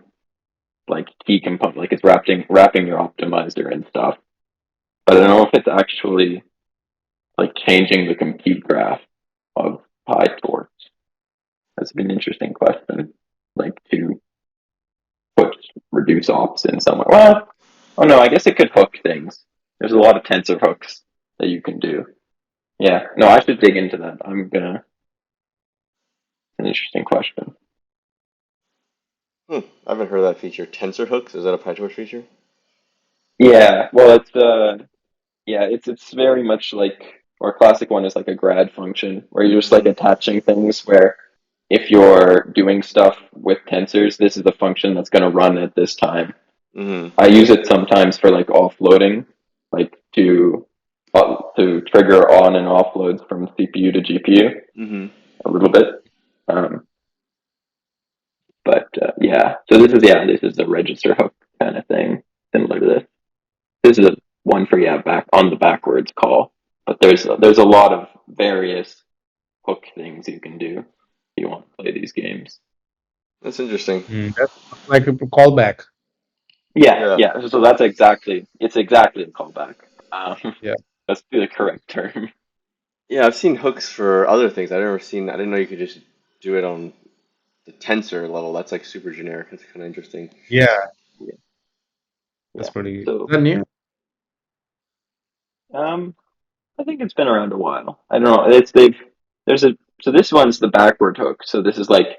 like key component, like it's wrapping your optimizer and stuff. But I don't know if it's actually like changing the compute graph of PyTorch. That's been an interesting question. Like to put reduce ops in somewhere. Well, oh no, I guess it could hook things. There's a lot of tensor hooks that you can do. Yeah, no, I should dig into that. I'm gonna. An interesting question. I haven't heard of that feature. Tensor hooks, is that a PyTorch feature? Yeah, well, it's very much like, or classic one is like a grad function where you're just like Hmm. attaching things where if you're doing stuff with tensors, this is the function that's going to run at this time. Hmm. I use it sometimes for like offloading, like to trigger on and offloads from CPU to GPU Hmm. a little bit. Um, but yeah, so this is the register hook kind of thing, similar to this. This is a one for back on the backwards call, but there's a lot of various hook things you can do if you want to play these games. That's interesting. That's like a callback. Yeah, Yeah. yeah. So that's exactly a callback. Um, Yeah. that's the correct term. Yeah, I've seen hooks for other things. I didn't know you could just do it on the tensor level. That's like super generic. That's kind of interesting. Yeah, Yeah, that's yeah. pretty. Is So that new? um, I think it's been around a while. I don't know. There's a so this one's the backward hook. So this is like,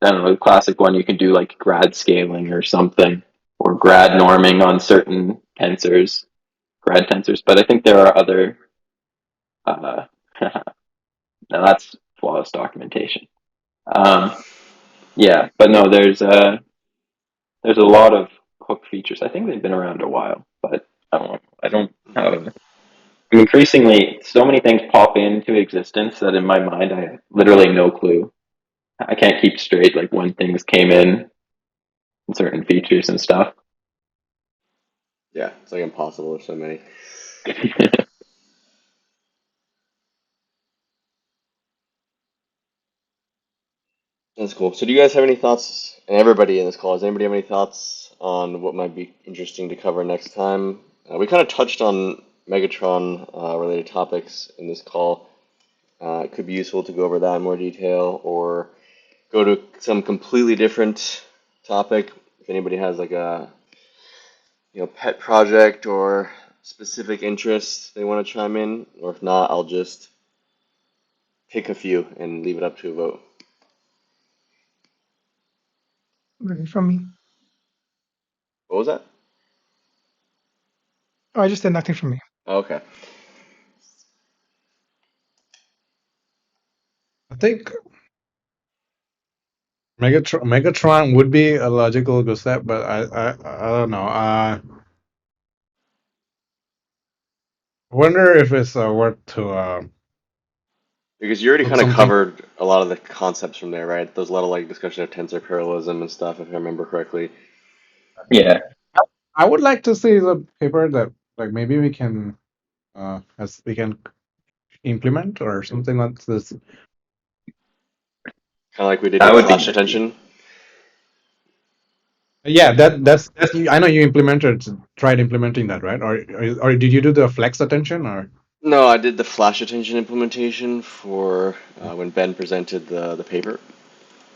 I don't know, the classic one you can do like grad scaling or something, or grad norming on certain tensors, grad tensors. But I think there are other. Uh, now that's flawless documentation. Um, yeah, but no, there's a lot of hook features. I think they've been around a while, but I don't know. I don't have. Increasingly, so many things pop into existence that in my mind I have literally no clue. I can't keep straight like when things came in and certain features and stuff. Yeah, it's like impossible. There's so many. That's cool. So, do you guys have any thoughts? And everybody in this call, does anybody have any thoughts on what might be interesting to cover next time? We kind of touched on Megatron related topics in this call. It could be useful to go over that in more detail, or go to some completely different topic. If anybody has like a pet project or specific interest they want to chime in, or if not, I'll just pick a few and leave it up to a vote. Nothing from me. What was that? Oh, I just said nothing from me. Oh, okay. I think Megatron would be a logical good step, but I don't know. Wonder if it's worth to Because you already put kind of something. covered a lot of the concepts from there, right? There's a lot of like discussion of tensor parallelism and stuff, if I remember correctly. Yeah, I would like to see the paper that like maybe we can implement or something like this. Kind of like we did that with would be flash nifty. attention. Yeah, that's. I know you tried implementing that, right? Or did you do the flex attention or? No, I did the flash attention implementation for when Ben presented the paper.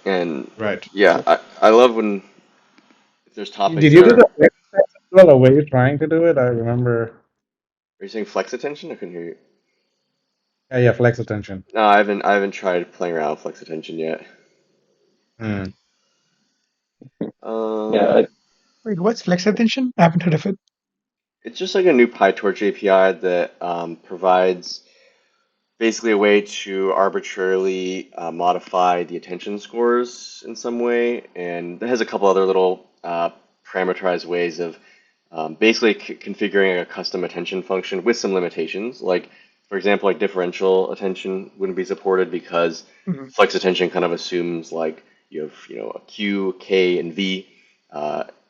And Right. yeah, I love when if there's topics Did that you do are. the flex as well, or were you trying to do it? I remember. Are you saying flex attention? I couldn't hear you. Yeah, flex attention. No, I haven't tried playing around with flex attention yet. Mm. Um, Yeah, Wait, what's flex attention? I haven't heard of it. it's just like a new PyTorch API that provides basically a way to arbitrarily modify the attention scores in some way, and it has a couple other little parameterized ways of basically configuring a custom attention function with some limitations. Like, for example, like differential attention wouldn't be supported because Hmm. flex attention kind of assumes like you have a Q, K, and V,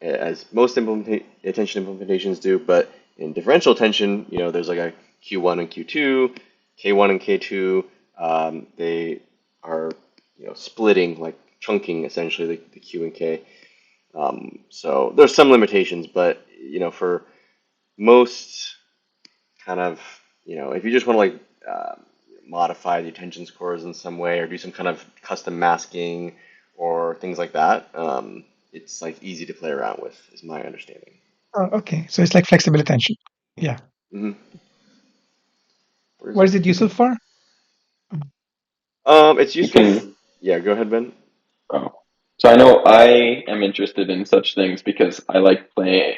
as most attention implementations do. But in differential attention, there's like a Q1 and Q2, K1 and K2. They are splitting, like chunking essentially the Q and K. So there's some limitations, but for most kind of, if you just want to like modify the attention scores in some way or do some kind of custom masking or things like that, it's like easy to play around with, is my understanding. Oh, okay. So it's like flexible attention. Yeah. Hmm. Where is What it? is it useful for? It's you useful. can. Yeah, go ahead, Ben. Oh. So I know I am interested in such things because I like playing.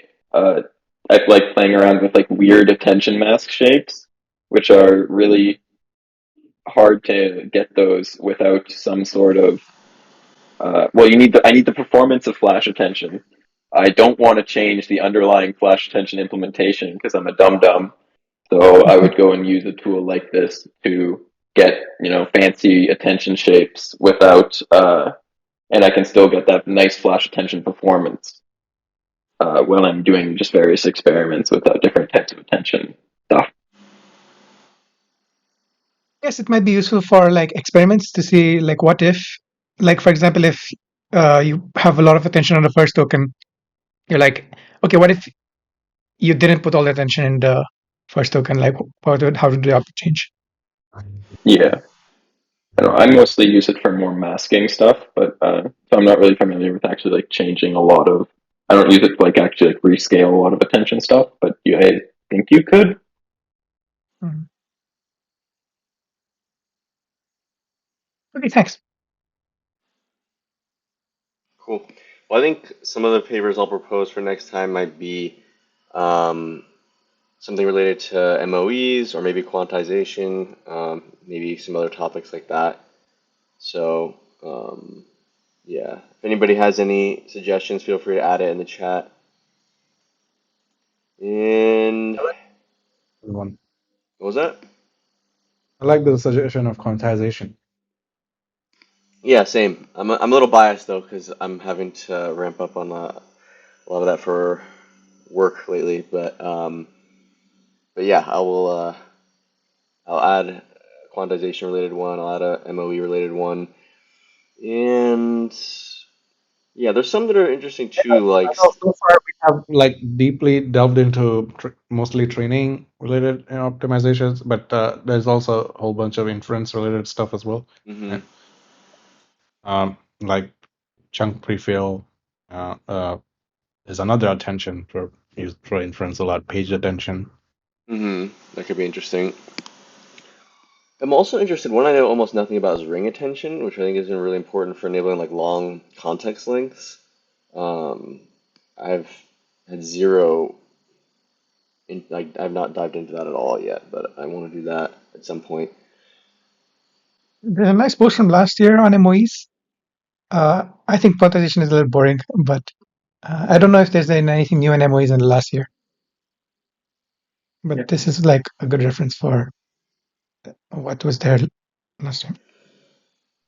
I like playing around with like weird attention mask shapes, which are really hard to get those without some sort of well, I need the performance of flash attention. I don't want to change the underlying flash attention implementation because I'm a dum dum. So I would go and use a tool like this to get, fancy attention shapes without and I can still get that nice flash attention performance while I'm doing just various experiments with different types of attention stuff. Yes, it might be useful for like experiments to see like what if, like for example, if you have a lot of attention on the first token, you're like, okay, what if you didn't put all the attention in the first token? Like, how would the output change? Yeah, I don't know. I mostly use it for more masking stuff, but so I'm not really familiar with actually like changing a lot of. I don't use it to like actually like rescale a lot of attention stuff, but I think you could. Mhm. Okay, thanks. Cool. Well, I think some of the papers I'll propose for next time might be um, something related to MOEs or maybe quantization, maybe some other topics like that. So, yeah, if anybody has any suggestions, feel free to add it in the chat. And One. what was that? I like the suggestion of quantization. Yeah, same. I'm a little biased though because I'm having to ramp up on a lot of that for work lately. But yeah, I'll add a quantization related one. I'll add a MOE related one, and yeah, there's some that are interesting too. Like, So far, we have like deeply delved into mostly training related optimizations, but there's also a whole bunch of inference related stuff as well. hmm Uh, like chunk prefill is another attention for used for inference a lot. Page attention. that could be interesting. I'm also interested. One I know almost nothing about is ring attention, which I think is really important for enabling like long context lengths. Um, I've had zero like I've not dived into that at all yet, but I want to do that at some point. There's a nice post from last year on MOEs. I think quantization is a little boring, but I don't know if there's anything new in MOEs in the last year. Yeah, But this is like a good reference for what was there last time.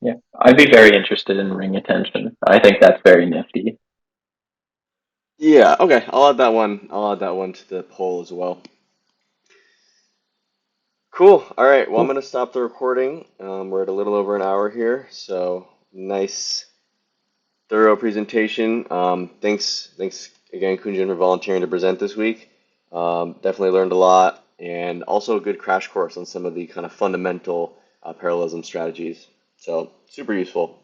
yeah. I'd be very interested in ring attention. I think that's very nifty. Yeah, okay, I'll add that one. I'll add that one to the poll as well. Cool. All right. Well, I'm Cool. gonna stop the recording. We're at a little over an hour here, so nice, thorough presentation. Thanks again, Kunjan, for volunteering to present this week. Definitely learned a lot, and also a good crash course on some of the kind of fundamental parallelism strategies. So super useful.